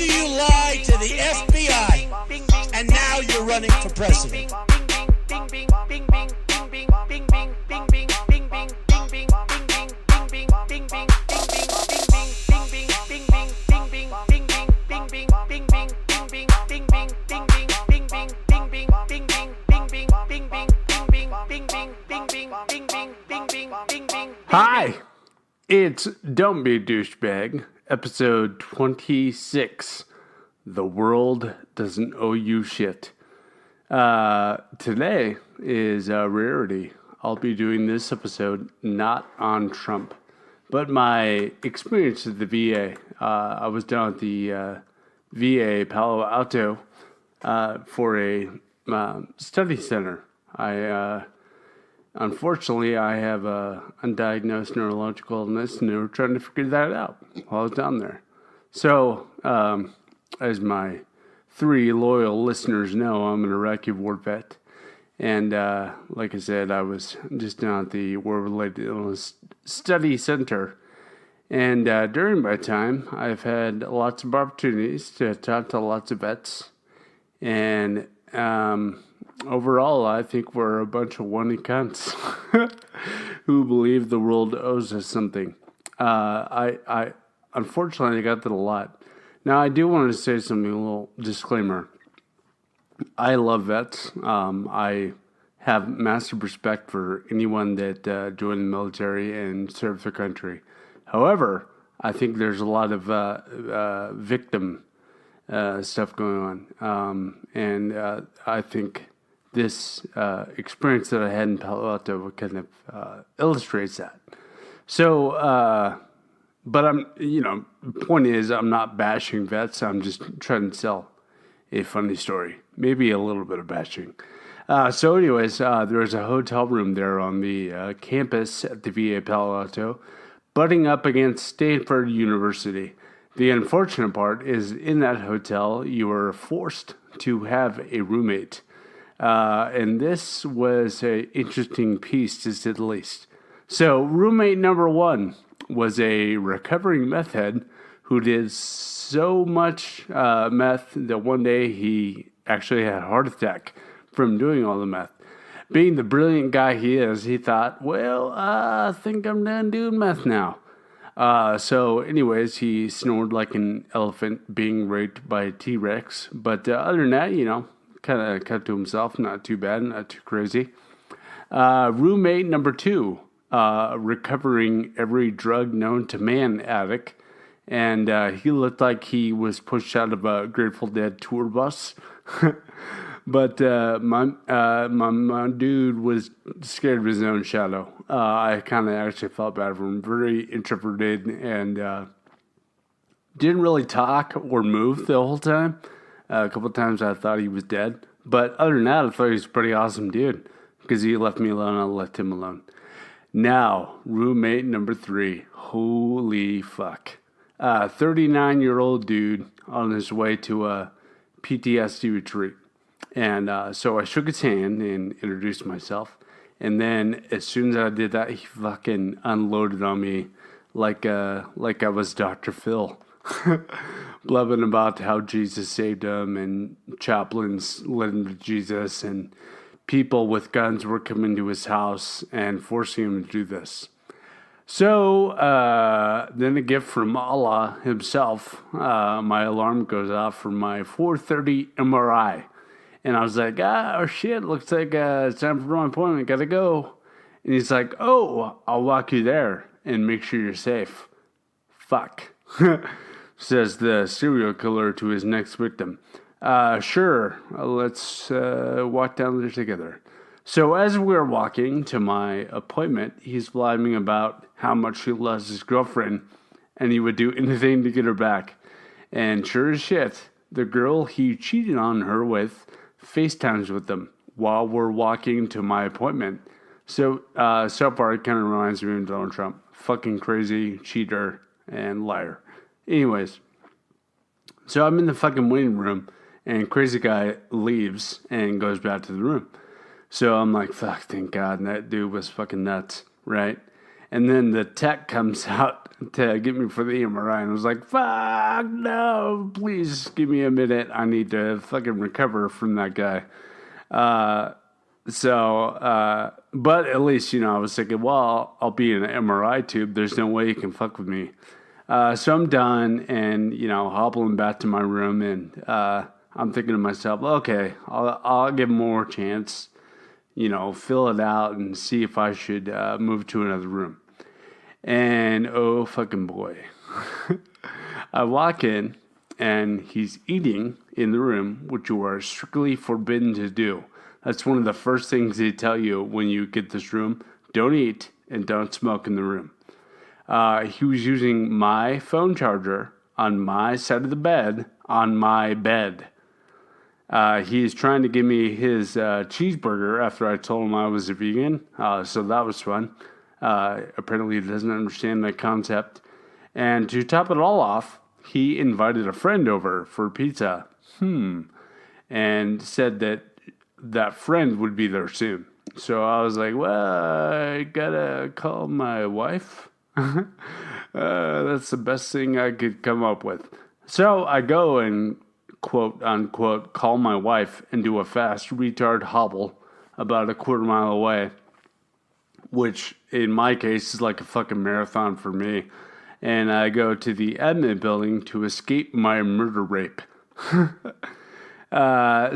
you lie to the FBI, and now you're running for president. Hi, it's Don't Be a Douchebag, episode 26. The world doesn't owe you shit. Today is a rarity. I'll be doing this episode not on Trump, but my experience at the VA. I was down at the VA Palo Alto for a study center. Unfortunately, I have a undiagnosed neurological illness, and they were trying to figure that out while I was down there. So, as my 3 loyal listeners know, I'm an Iraqi war vet. And like I said, I was just down at the War-Related Illness Study Center. And during my time, I've had lots of opportunities to talk to lots of vets. And overall, I think we're a bunch of whiny cunts who believe the world owes us something. I unfortunately got that a lot. Now, I do want to say something, a little disclaimer. I love vets. I have massive respect for anyone that joined the military and served their country. However, I think there's a lot of victim stuff going on. And I think this experience that I had in Palo Alto kind of illustrates that. So, but the point is, I'm not bashing vets. I'm just trying to sell a funny story. Maybe a little bit of bashing. So anyways, there was a hotel room there on the campus at the VA Palo Alto, butting up against Stanford University. The unfortunate part is in that hotel, you were forced to have a roommate. And this was an interesting piece, to say the least. So roommate number 1 was a recovering meth head who did so much meth that one day he actually had a heart attack from doing all the meth. Being the brilliant guy he is, he thought, well, I think I'm done doing meth now. So anyways, he snored like an elephant being raped by a T-Rex. But other than that, kind of kept to himself. Not too bad, not too crazy. Roommate number 2, recovering every drug known to man addict. And he looked like he was pushed out of a Grateful Dead tour bus. But my dude was scared of his own shadow. I kind of actually felt bad for him. Very introverted and didn't really talk or move the whole time. A couple of times I thought he was dead. But other than that, I thought he was a pretty awesome dude. Because he left me alone, I left him alone. Now, roommate number 3. Holy fuck. 39-year-old dude on his way to a PTSD retreat. And so I shook his hand and introduced myself. And then as soon as I did that, he fucking unloaded on me like I was Dr. Phil. Blubbing about how Jesus saved him and chaplains led him to Jesus and people with guns were coming to his house and forcing him to do this. So then a gift from Allah himself, my alarm goes off for my 4:30 MRI. And I was like, oh shit, looks like it's time for my appointment, gotta go. And he's like, oh, I'll walk you there and make sure you're safe. Fuck. Says the serial killer to his next victim. Sure, let's walk down there together. So as we're walking to my appointment, he's blabbing about how much he loves his girlfriend and he would do anything to get her back. And sure as shit, the girl he cheated on her with FaceTimes with them while we're walking to my appointment. So far it kind of reminds me of Donald Trump. Fucking crazy, cheater, and liar. Anyways, so I'm in the fucking waiting room, and crazy guy leaves and goes back to the room. So I'm like, fuck, thank God, and that dude was fucking nuts, right? And then the tech comes out to get me for the MRI, and I was like, fuck, no, please give me a minute. I need to fucking recover from that guy. But at least, I was thinking, well, I'll be in an MRI tube. There's no way you can fuck with me. So I'm done and, hobbling back to my room, and I'm thinking to myself, okay, I'll give him more chance, fill it out and see if I should move to another room. And oh, fucking boy. I walk in, and he's eating in the room, which you are strictly forbidden to do. That's one of the first things they tell you when you get this room. Don't eat and don't smoke in the room. He was using my phone charger on my side of the bed on my bed. He's trying to give me his cheeseburger after I told him I was a vegan. So that was fun. Apparently he doesn't understand that concept. And to top it all off, he invited a friend over for pizza. And said that friend would be there soon. So I was like, well, I gotta call my wife. That's the best thing I could come up with. So I go and quote unquote call my wife and do a fast retard hobble about a quarter mile away, which in my case is like a fucking marathon for me. And I go to the admin building to escape my murder rape. I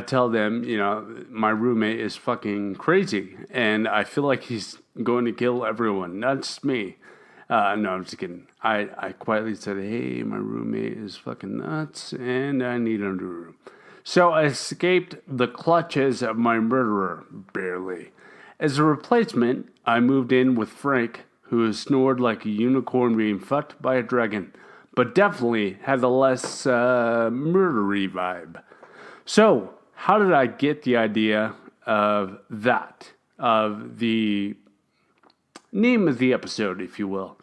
tell them, my roommate is fucking crazy, and I feel like he's going to kill everyone, not just me. No, I'm just kidding. I quietly said, hey, my roommate is fucking nuts, and I need him to room. So I escaped the clutches of my murderer, barely. As a replacement, I moved in with Frank, who snored like a unicorn being fucked by a dragon, but definitely had a less murdery vibe. So, how did I get the idea of that? Of the name of the episode, if you will.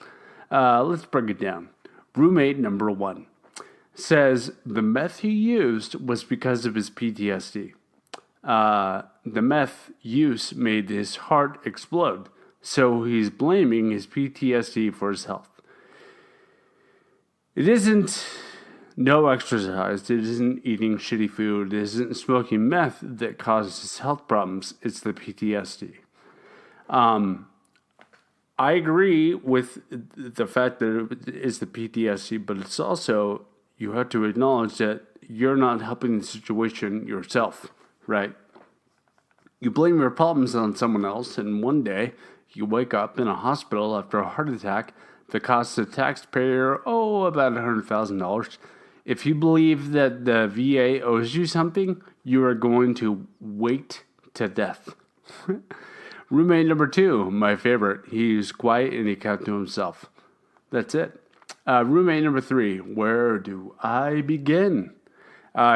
Let's break it down. Roommate number 1 says the meth he used was because of his PTSD. The meth use made his heart explode, so he's blaming his PTSD for his health. It isn't no exercise, it isn't eating shitty food, it isn't smoking meth that causes his health problems, it's the PTSD. I agree with the fact that it is the PTSD, but it's also, you have to acknowledge that you're not helping the situation yourself, right? You blame your problems on someone else, and one day you wake up in a hospital after a heart attack that costs the taxpayer, about $100,000. If you believe that the VA owes you something, you are going to wait to death. Roommate number 2, my favorite. He's quiet and he kept to himself. That's it. Roommate number 3, where do I begin?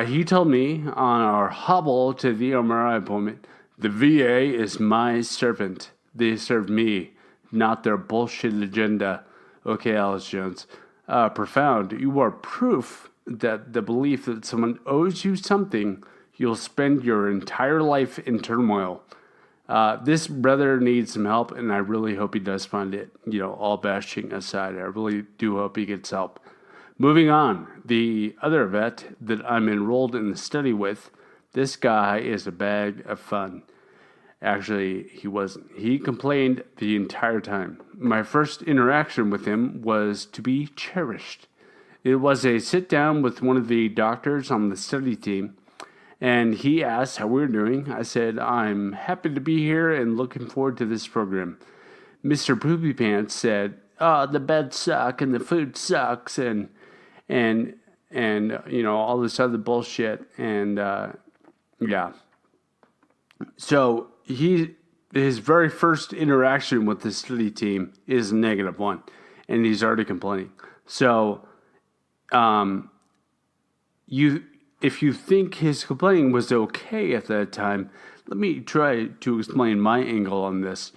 He told me on our hobble to the MRI appointment, the VA is my servant. They serve me, not their bullshit agenda. Okay, Alice Jones. Profound. You are proof that the belief that someone owes you something, you'll spend your entire life in turmoil. This brother needs some help, and I really hope he does find it. All bashing aside, I really do hope he gets help. Moving on, the other vet that I'm enrolled in the study with, this guy is a bag of fun. Actually, he wasn't. He complained the entire time. My first interaction with him was to be cherished. It was a sit down with one of the doctors on the study team, and he asked how we were doing. I said, I'm happy to be here and looking forward to this program. Mr. Poopy Pants said, the beds suck and the food sucks and all this other bullshit. And, yeah. So his very first interaction with the study team is a -1, and he's already complaining. So, if you think his complaining was okay at that time, let me try to explain my angle on this.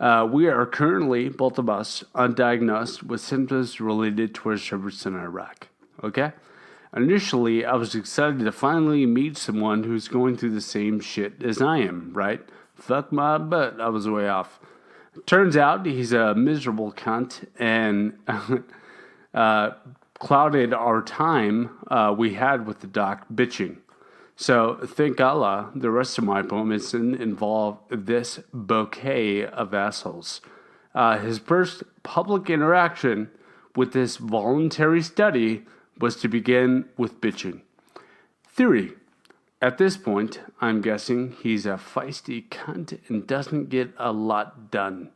We are currently, both of us, undiagnosed with symptoms related to our service in Iraq. Okay? Initially, I was excited to finally meet someone who's going through the same shit as I am, right? Fuck my butt, I was way off. Turns out he's a miserable cunt and clouded our time we had with the doc bitching. So, thank Allah, the rest of my poem doesn't involve this bouquet of assholes. His first public interaction with this voluntary study was to begin with bitching. Theory. At this point, I'm guessing he's a feisty cunt and doesn't get a lot done.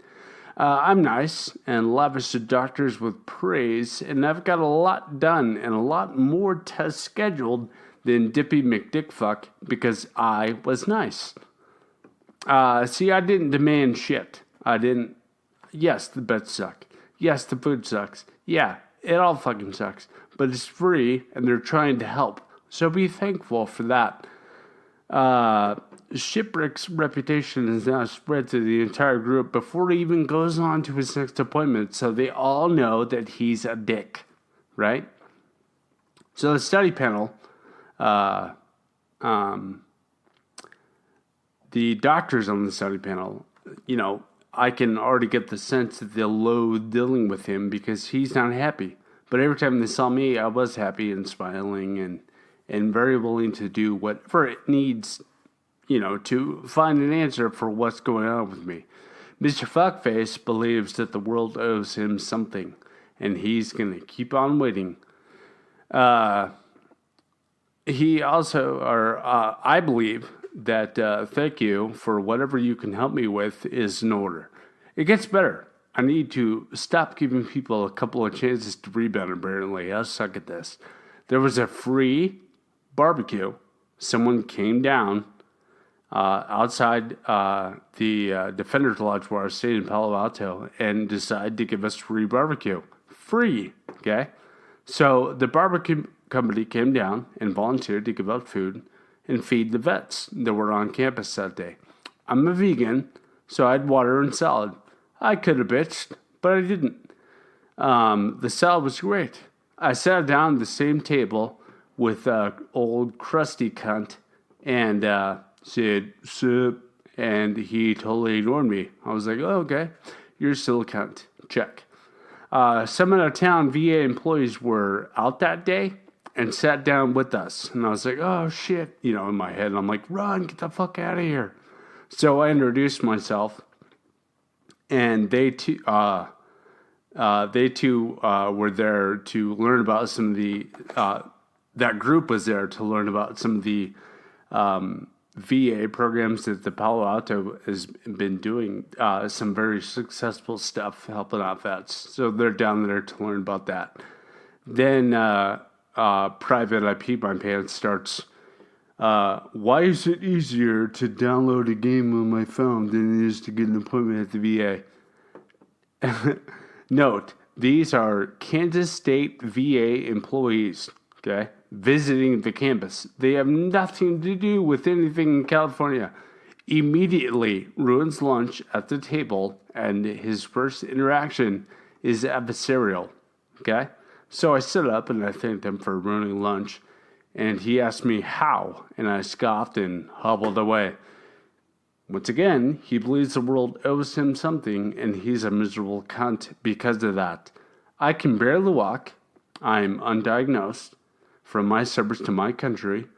I'm nice and lavish the doctors with praise, and I've got a lot done and a lot more tests scheduled than Dippy McDickfuck because I was nice. See, I didn't demand shit. Yes, the beds suck. Yes, the food sucks. Yeah, it all fucking sucks. But it's free, and they're trying to help. So be thankful for that. Shipwreck's reputation is now spread to the entire group before he even goes on to his next appointment, so they all know that he's a dick, right? So the study panel, the doctors on the study panel, I can already get the sense that they'll loathe dealing with him because he's not happy. But every time they saw me, I was happy and smiling and very willing to do whatever it needs, to find an answer for what's going on with me. Mr. Fuckface believes that the world owes him something, and he's going to keep on waiting. He also, I believe that thank you for whatever you can help me with is in order. It gets better. I need to stop giving people a couple of chances to rebound, apparently. I suck at this. There was a free barbecue. Someone came down outside the Defender's Lodge where I stayed in Palo Alto and decided to give us free barbecue. Free, okay? So the barbecue company came down and volunteered to give out food and feed the vets that were on campus that day. I'm a vegan, so I had water and salad. I could have bitched, but I didn't. The salad was great. I sat down at the same table with old crusty cunt and said, "Sup," and he totally ignored me. I was like, "Oh, okay, you're still a cunt. Check." Some out-of-town VA employees were out that day and sat down with us. And I was like, "Oh, shit." In my head, I'm like, "Run, get the fuck out of here." So I introduced myself, and they too were there to learn about some of the, that group was there to learn about some of the VA programs that the Palo Alto has been doing, some very successful stuff helping out vets. So they're down there to learn about that. Then Private I Pee My Pants starts, why is it easier to download a game on my phone than it is to get an appointment at the VA? Note, these are Kansas State VA employees, okay, visiting the campus. They have nothing to do with anything in California. Immediately ruins lunch at the table, and his first interaction is adversarial, okay? So I stood up and I thanked him for ruining lunch, and he asked me how, and I scoffed and hobbled away. Once again, he believes the world owes him something, and he's a miserable cunt because of that. I can barely walk. I'm undiagnosed from my service to my country,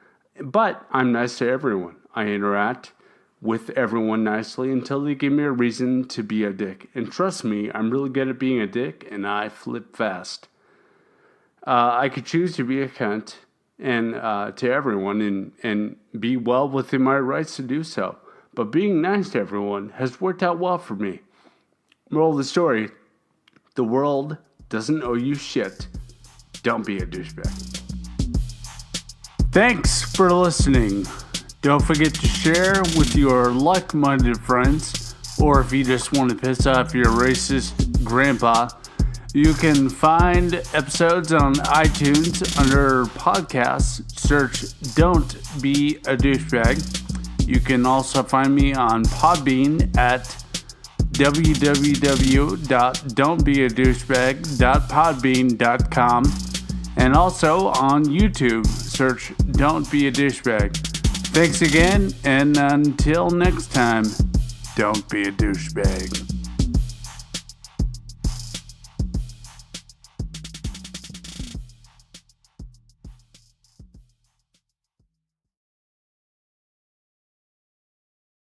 but I'm nice to everyone. I interact with everyone nicely until they give me a reason to be a dick. And trust me, I'm really good at being a dick, and I flip fast. I could choose to be a cunt and to everyone and be well within my rights to do so. But being nice to everyone has worked out well for me. Moral of the story, the world doesn't owe you shit. Don't be a douchebag. Thanks for listening. Don't forget to share with your like-minded friends, or if you just want to piss off your racist grandpa. You can find episodes on iTunes under podcasts. Search Don't Be a Douchebag. You can also find me on Podbean at www.don'tbeadouchebag.podbean.com. And also on YouTube, search Don't Be a Douchebag. Thanks again, and until next time, don't be a douchebag.